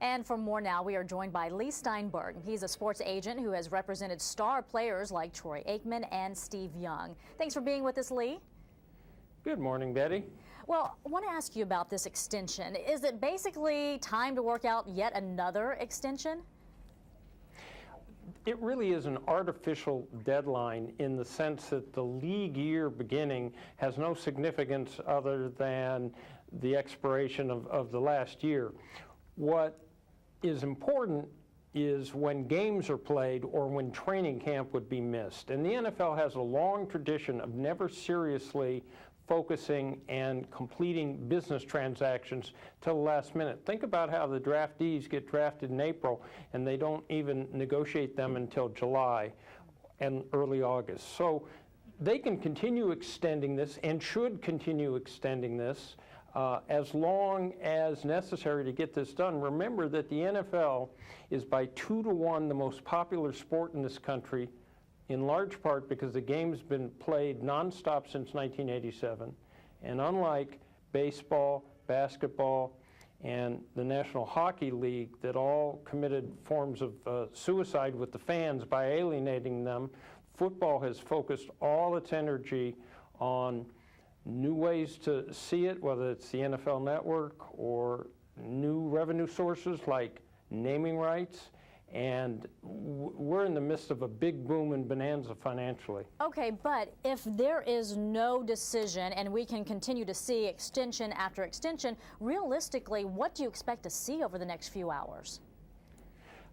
And for more now, we are joined by Leigh Steinberg. He's a sports agent who has represented star players like Troy Aikman and Steve Young. Thanks for being with us, Leigh. Good morning, Betty. Well, I want to ask you about this extension. Is it basically time to work out yet another extension? It really is an artificial deadline in the sense that the league year beginning has no significance other than the expiration of the last year. What is important is when games are played or when training camp would be missed. And the NFL has a long tradition of never seriously focusing and completing business transactions till the last minute. Think about how the draftees get drafted in April and they don't even negotiate them until July and early August. So they can continue extending this and should continue extending this as long as necessary to get this done. Remember that the NFL is by 2-to-1 the most popular sport in this country, in large part because the game's been played nonstop since 1987. And unlike baseball, basketball, and the National Hockey League that all committed forms of suicide with the fans by alienating them, football has focused all its energy on new ways to see it, whether it's the NFL Network or new revenue sources like naming rights. And we're in the midst of a big boom and bonanza financially. Okay, but if there is no decision and we can continue to see extension after extension, realistically, what do you expect to see over the next few hours?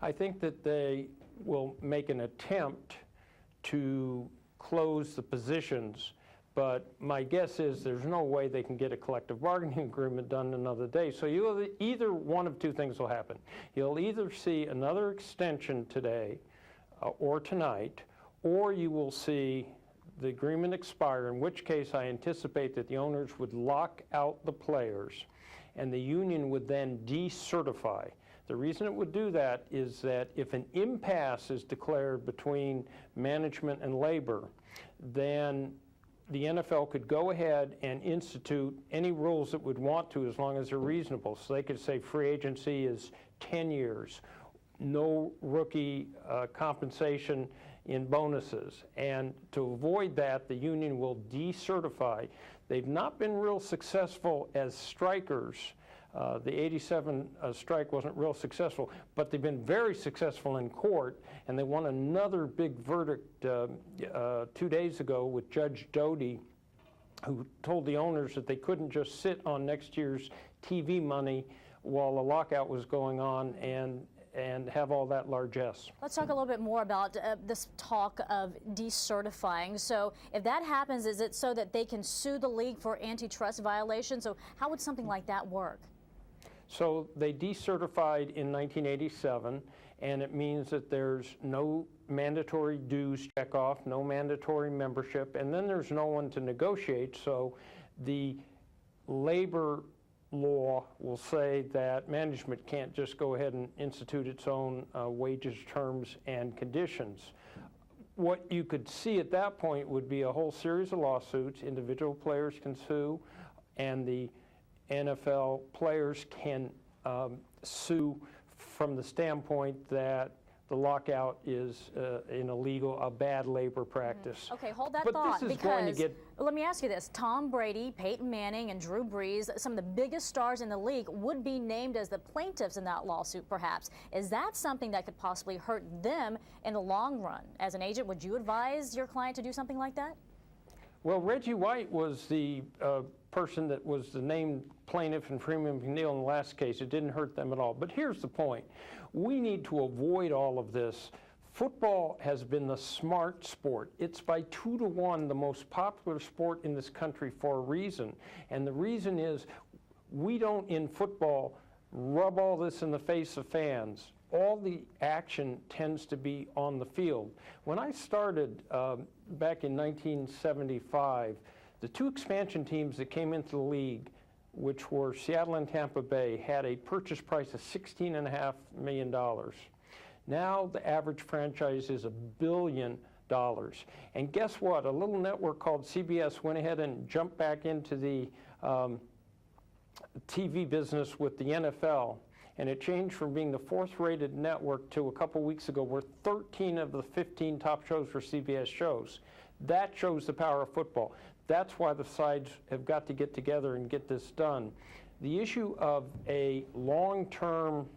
I think that they will make an attempt to close the positions, but my guess is there's no way they can get a collective bargaining agreement done another day. So either one of two things will happen. You'll either see another extension today or tonight, or you will see the agreement expire, in which case I anticipate that the owners would lock out the players and the union would then decertify. The reason it would do that is that if an impasse is declared between management and labor, then the NFL could go ahead and institute any rules it would want to as long as they're reasonable. So they could say free agency is 10 years, no rookie compensation in bonuses. And to avoid that, the union will decertify. They've not been real successful as strikers. The 87 strike wasn't real successful, but they've been very successful in court, and they won another big verdict 2 days ago with Judge Doty, who told the owners that they couldn't just sit on next year's TV money while the lockout was going on and have all that largesse. Let's talk a little bit more about this talk of decertifying. So if that happens, is it so that they can sue the league for antitrust violations? So how would something like that work? So they decertified in 1987, and it means that there's no mandatory dues checkoff, no mandatory membership, and then there's no one to negotiate. So the labor law will say that management can't just go ahead and institute its own wages, terms, and conditions. What you could see at that point would be a whole series of lawsuits. Individual players can sue, and the NFL players can sue from the standpoint that the lockout is a bad labor practice. Okay, hold that but thought, this is because going to get... let me ask you this. Tom Brady, Peyton Manning, and Drew Brees, some of the biggest stars in the league, would be named as the plaintiffs in that lawsuit, perhaps. Is that something that could possibly hurt them in the long run? As an agent, would you advise your client to do something like that? Well, Reggie White was the person that was the named plaintiff in Freeman McNeil in the last case. It didn't hurt them at all. But here's the point. We need to avoid all of this. Football has been the smart sport. It's by 2-to-1 the most popular sport in this country for a reason. And the reason is we don't, in football, rub all this in the face of fans. All the action tends to be on the field. When I started back in 1975, the two expansion teams that came into the league, which were Seattle and Tampa Bay, had a purchase price of $16.5 million. Now the average franchise is $1 billion. And guess what? A little network called CBS went ahead and jumped back into the TV business with the NFL. and it changed from being the 4th-rated network to a couple weeks ago where 13 of the 15 top shows were CBS shows. That shows the power of football. That's why the sides have got to get together and get this done. The issue of a long-term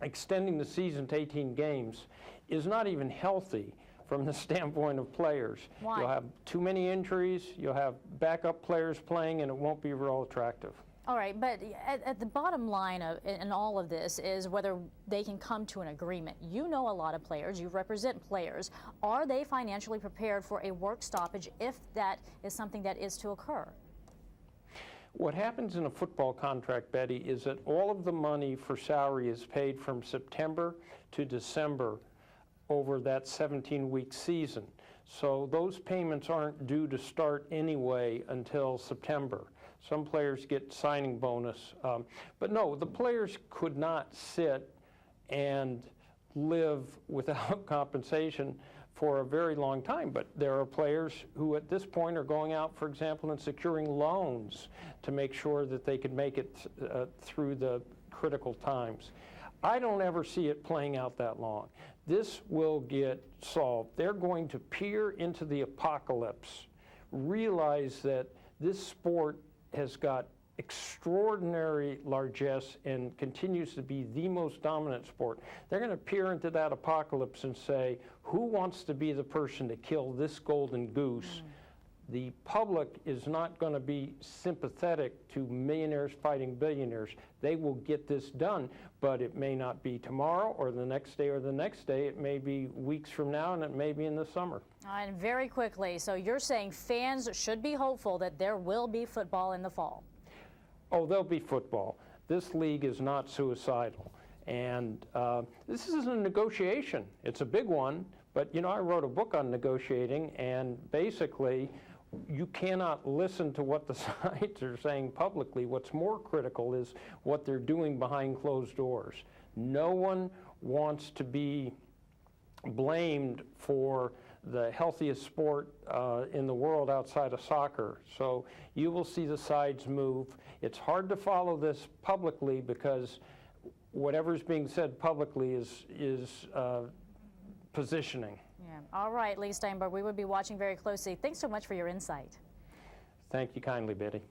extending the season to 18 games is not even healthy from the standpoint of players. Why? You'll have too many injuries, you'll have backup players playing, and it won't be real attractive. All right, but at the bottom line in all of this is whether they can come to an agreement. You know a lot of players, you represent players. Are they financially prepared for a work stoppage if that is something that is to occur? What happens in a football contract, Betty, is that all of the money for salary is paid from September to December over that 17-week season. So those payments aren't due to start anyway until September. Some players get signing bonus. But no, the players could not sit and live without compensation for a very long time. But there are players who at this point are going out, for example, and securing loans to make sure that they could make it through the critical times. I don't ever see it playing out that long. This will get solved. They're going to peer into the apocalypse, realize that this sport has got extraordinary largesse and continues to be the most dominant sport. They're going to peer into that apocalypse and say, who wants to be the person to kill this golden goose? The public is not going to be sympathetic to millionaires fighting billionaires. They will get this done, but it may not be tomorrow or the next day or the next day. It may be weeks from now, and it may be in the summer. And very quickly, so you're saying fans should be hopeful that there will be football in the fall? Oh, there'll be football. This league is not suicidal. And this is a negotiation. It's a big one, but you know, I wrote a book on negotiating, and basically you cannot listen to what the sides are saying publicly. What's more critical is what they're doing behind closed doors. No one wants to be blamed for the healthiest sport in the world outside of soccer. So you will see the sides move. It's hard to follow this publicly because whatever's being said publicly is positioning. Yeah. All right, Leigh Steinberg, we would be watching very closely. Thanks so much for your insight. Thank you kindly, Betty.